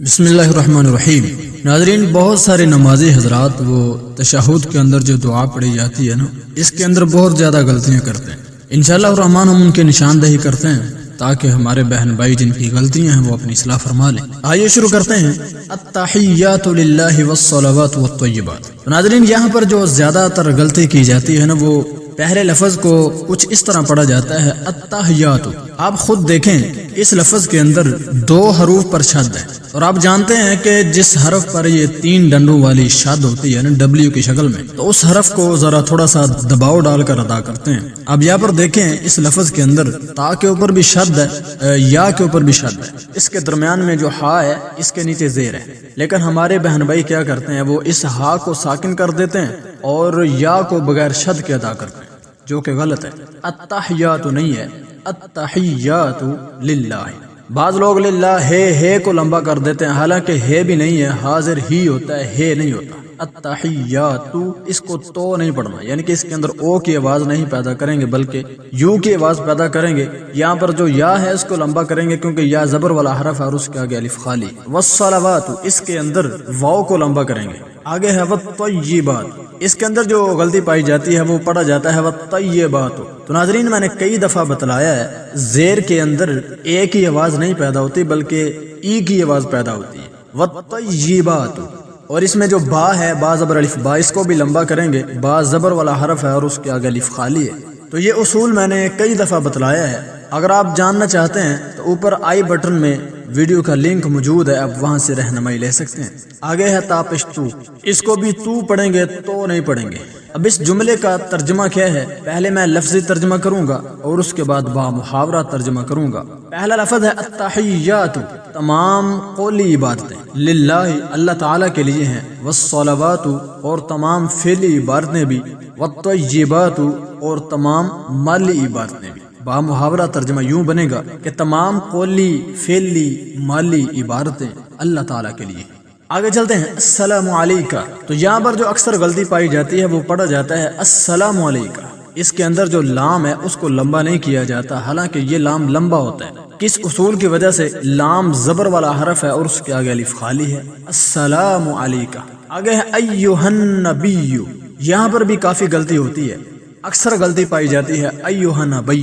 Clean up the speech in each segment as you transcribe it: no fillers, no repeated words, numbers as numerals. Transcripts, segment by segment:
بسم اللہ الرحمن الرحیم۔ ناظرین، بہت سارے نمازی حضرات وہ تشہد کے اندر جو دعا پڑھی جاتی ہے نا، اس کے اندر بہت زیادہ غلطیاں کرتے ہیں۔ انشاءاللہ الرحمن ہم ان کی نشاندہی کرتے ہیں تاکہ ہمارے بہن بھائی جن کی غلطیاں ہیں وہ اپنی اصلاح فرما لیں۔ آئیے شروع کرتے ہیں۔ التحیات للہ والصلوات والطیبات۔ ناظرین، یہاں پر جو زیادہ تر غلطی کی جاتی ہے نا، وہ پہلے لفظ کو کچھ اس طرح پڑھا جاتا ہے التحیات۔ آپ خود دیکھیں، اس لفظ کے اندر دو حروف پر شد ہے، اور آپ جانتے ہیں کہ جس حرف پر یہ تین ڈنڈوں والی شد ہوتی ہے نا، ڈبلیو کی شکل میں، تو اس حرف کو ذرا تھوڑا سا دباؤ ڈال کر ادا کرتے ہیں۔ اب یہاں پر دیکھیں، اس لفظ کے اندر تا کے اوپر بھی شد ہے، یا کے اوپر بھی شد ہے، اس کے درمیان میں جو ہا ہے اس کے نیچے زیر ہے، لیکن ہمارے بہن بھائی کیا کرتے ہیں، وہ اس ہا کو ساکن کر دیتے ہیں اور یا کو بغیر شد کے ادا کرتے ہیں، جو کہ غلط ہے۔ التحیات نہیں ہے، التحیات للہ۔ بعض لوگ للہ ہے کو لمبا کر دیتے ہیں، حالانکہ ہے بھی نہیں ہے، حاضر ہی ہوتا ہے، ہے نہیں ہوتا۔ التحیات، اس کو تو نہیں پڑھنا، یعنی کہ اس کے اندر او کی آواز نہیں پیدا کریں گے بلکہ یو کی آواز پیدا کریں گے۔ یہاں پر جو یا ہے اس کو لمبا کریں گے کیونکہ یا زبر والا حرف ہے اور اس کے آگے الف خالی۔ والصلوات، اس کے اندر واو کو لمبا کریں گے۔ آگے ہے والطیبات، اس کے اندر جو غلطی پائی جاتی ہے وہ پڑھا جاتا ہے والطیبات۔ تو ناظرین، میں نے کئی دفعہ بتلایا ہے، زیر کے اندر اے کی آواز نہیں پیدا ہوتی بلکہ ای کی آواز پیدا ہوتی ہے، والطیبات۔ اور اس میں جو با ہے، با زبر الف با، اس کو بھی لمبا کریں گے، با زبر والا حرف ہے اور اس کے آگے الف خالی ہے۔ تو یہ اصول میں نے کئی دفعہ بتلایا ہے، اگر آپ جاننا چاہتے ہیں تو اوپر آئی بٹن میں ویڈیو کا لنک موجود ہے، اب وہاں سے رہنمائی لے سکتے ہیں۔ آگے ہے تاپشتو، اس کو بھی تو پڑھیں گے، تو نہیں پڑھیں گے۔ اب اس جملے کا ترجمہ کیا ہے، پہلے میں لفظی ترجمہ کروں گا اور اس کے بعد با محاورہ ترجمہ کروں گا۔ پہلا لفظ ہے التحیات، تمام قولی عبادتیں للہ، اللہ تعالیٰ کے لیے ہیں، والصلوات، اور تمام فعلی عبادتیں بھی، والطیبات، اور تمام مالی عبادتیں بھی۔ با محاورہ ترجمہ یوں بنے گا کہ تمام قولی، فعلی، مالی عبادتیں اللہ تعالیٰ کے لیے۔ آگے چلتے ہیں۔ السلام علیکہ، تو یہاں پر جو اکثر غلطی پائی جاتی ہے وہ پڑھا جاتا ہے السلام علیکہ۔ اس کے اندر جو لام ہے اس کو لمبا نہیں کیا جاتا، حالانکہ یہ لام لمبا ہوتا ہے۔ کس اصول کی وجہ سے؟ لام زبر والا حرف ہے اور اس کے آگے الف خالی ہے۔ السلام علیکہ۔ آگے ہے ایھا النبی، یہاں پر بھی کافی غلطی ہوتی ہے، اکثر غلطی پائی جاتی ہے ایھا نبی۔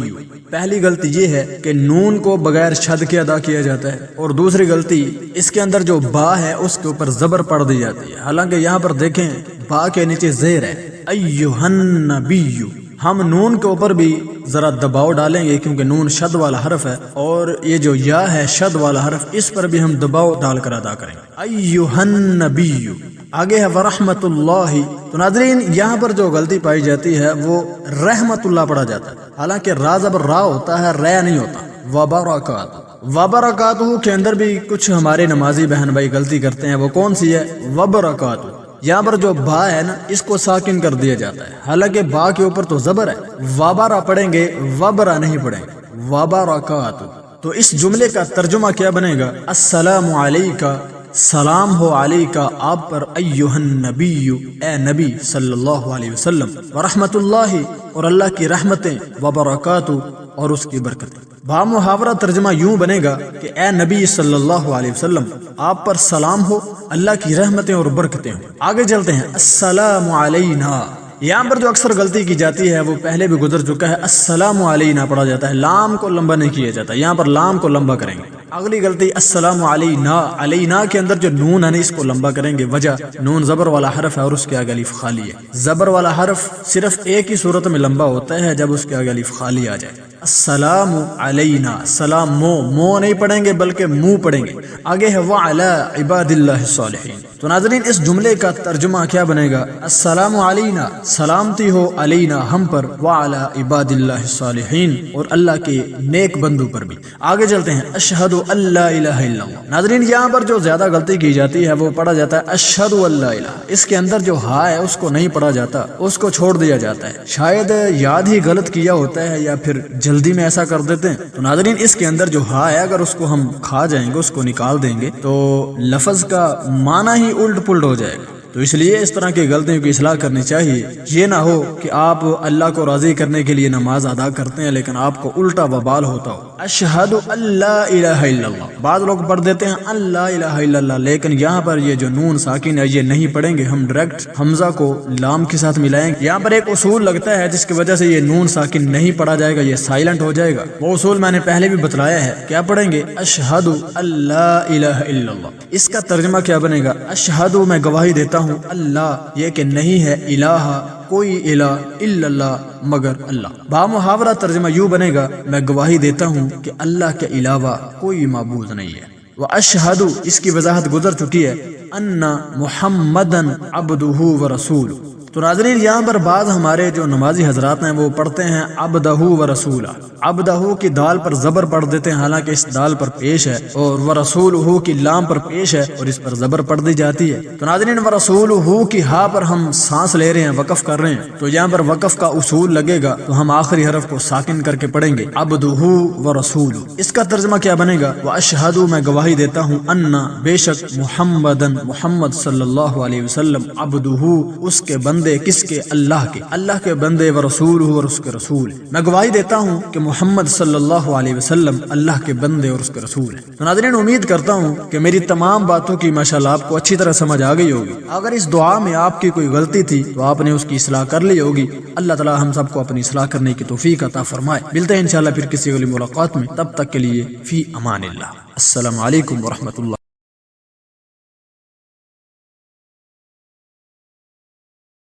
پہلی غلطی یہ ہے کہ نون کو بغیر شد کے ادا کیا جاتا ہے، اور دوسری غلطی اس کے اندر جو با ہے اس کے اوپر زبر پڑھ دی جاتی ہے، حالانکہ یہاں پر دیکھیں با کے نیچے زیر ہے، ایھا النبی۔ ہم نون کے اوپر بھی ذرا دباؤ ڈالیں گے کیونکہ نون شد والا حرف ہے، اور یہ جو یا ہے شد والا حرف، اس پر بھی ہم دباؤ ڈال کر ادا کریں گے، ایھا النبی۔ آگے ہے ورحمت اللہ، تو ناظرین یہاں پر جو غلطی پائی جاتی ہے وہ رحمت اللہ پڑھا جاتا ہے، حالانکہ را زبر را ہوتا ہے، ر نہیں ہوتا۔ وبرکاتہ، وبرکاتہ کے اندر بھی کچھ ہمارے نمازی بہن بھائی غلطی کرتے ہیں، وہ کون سی ہے؟ وبرکاتہ۔ یہاں پر جو با ہے نا، اس کو ساکن کر دیا جاتا ہے، حالانکہ با کے اوپر تو زبر ہے، وبرا پڑھیں گے، وبرا نہیں پڑھیں گے، وبرکاتہ۔ تو اس جملے کا ترجمہ کیا بنے گا؟ السلام علیکہ، سلام ہو علیکہ آپ پر، ایھا النبی، اے نبی صلی اللہ علیہ وسلم، ورحمت اللہ، اور اللہ کی رحمتیں، وبرکاتہ، اور اس کی برکتیں۔ با محاورہ ترجمہ یوں بنے گا کہ اے نبی صلی اللہ علیہ وسلم، آپ پر سلام ہو، اللہ کی رحمتیں اور برکتیں ہوں۔ آگے چلتے ہیں۔ السلام علینا، یہاں پر جو اکثر غلطی کی جاتی ہے وہ پہلے بھی گزر چکا ہے، السلام علینا پڑھا جاتا ہے، لام کو لمبا نہیں کیا جاتا، یہاں پر لام کو لمبا کریں گے۔ اگلی غلطی السلام علینا، علینا کے اندر جو نون ہے اس کو لمبا کریں گے، وجہ نون زبر والا حرف ہے اور اس کے آگے الف خالی ہے۔ زبر والا حرف صرف ایک ہی صورت میں لمبا ہوتا ہے، جب اس کے آگے الف خالی آ جائے۔ السلام علینا، سلام مو نہیں پڑھیں گے بلکہ منہ پڑھیں گے۔ آگے ہے وعلی عباد اللہ الصالحین، تو ناظرین اس جملے کا ترجمہ کیا بنے گا؟ السلام علینا، سلامتی ہو علینا ہم پر، وعلی عباد اللہ الصالحین، اور اللہ کے نیک بندوں پر بھی۔ آگے چلتے ہیں۔ اشہد ان لا الہ الا اللہ، ناظرین یہاں پر جو زیادہ غلطی کی جاتی ہے وہ پڑھا جاتا ہے اشہد ان لا الہ، اس کے اندر جو ہا ہے اس کو نہیں پڑھا جاتا، اس کو چھوڑ دیا جاتا ہے، شاید یاد ہی غلط کیا ہوتا ہے یا پھر جلدی میں ایسا کر دیتے ہیں۔ تو ناظرین اس کے اندر جو ہا ہے اگر اس کو ہم کھا جائیں گے، اس کو نکال دیں گے، تو لفظ کا معنی ہی الٹ پلٹ ہو جائے گا۔ تو اس لیے اس طرح کی غلطیوں کی اصلاح کرنی چاہیے. یہ نہ ہو کہ آپ اللہ کو راضی کرنے کے لیے نماز ادا کرتے ہیں لیکن آپ کو الٹا وبال ہوتا ہو. اشہد اللہ الہ الا اللہ، بعض لوگ پڑھ دیتے ہیں اللہ الہ الا اللہ، لیکن یہاں پر یہ جو نون ساکن ہے یہ نہیں پڑھیں گے، ہم ڈائریکٹ حمزہ کو لام کے ساتھ ملائیں گے. یہاں پر ایک اصول لگتا ہے جس کی وجہ سے یہ نون ساکن نہیں پڑھا جائے گا، یہ سائلنٹ ہو جائے گا. وہ اصول میں نے پہلے بھی بتلایا ہے. کیا پڑھیں گے؟ اشہد اللہ الہ الا اللہ. اس کا ترجمہ کیا بنے گا؟ اشہد میں گواہی دیتا ہوں اللہ یہ کہ نہیں ہے الہ کوئی الہ الا اللہ مگر اللہ. با محاورہ ترجمہ یوں بنے گا میں گواہی دیتا ہوں کہ اللہ کے علاوہ کوئی معبود نہیں ہے. واشہد اس کی وضاحت گزر چکی ہے ان محمدن عبدہ ورسولہ. تو ناظرین یہاں پر بعض ہمارے جو نمازی حضرات ہیں وہ پڑھتے ہیں عبدہ ورسولہ. عبدہ کی دال پر زبر پڑھ دیتے ہیں حالانکہ اس دال پر پیش ہے، اور ورسولہ کی لام پر پیش ہے اور اس پر زبر پڑھ دی جاتی ہے. تو ناظرین ورسولہ کی ہا پر ہم سانس لے رہے ہیں، وقف کر رہے ہیں، تو یہاں پر وقف کا اصول لگے گا تو ہم آخری حرف کو ساکن کر کے پڑھیں گے عبدہ ورسولہ. اس کا ترجمہ کیا بنے گا؟ واشہد میں گواہی دیتا ہوں ان بے شک محمدن محمد صلی اللہ علیہ وسلم عبدہ اس کے بندے، کس کے؟ اللہ کے بندے، ورسولہ اور اس کے رسول. میں گواہی دیتا ہوں کہ محمد صلی اللہ علیہ وسلم اللہ کے بندے اور اس کے رسول ہیں. تو ناظرین امید کرتا ہوں کہ میری تمام باتوں کی ماشاءاللہ آپ کو اچھی طرح سمجھ آ گئی ہوگی. اگر اس دعا میں آپ کی کوئی غلطی تھی تو آپ نے اس کی اصلاح کر لی ہوگی. اللہ تعالی ہم سب کو اپنی اصلاح کرنے کی توفیق عطا فرمائے. ملتے ہیں انشاءاللہ پھر کسی اگلی ملاقات میں، تب تک کے لیے فی امان اللہ. السلام علیکم ورحمۃ اللہ.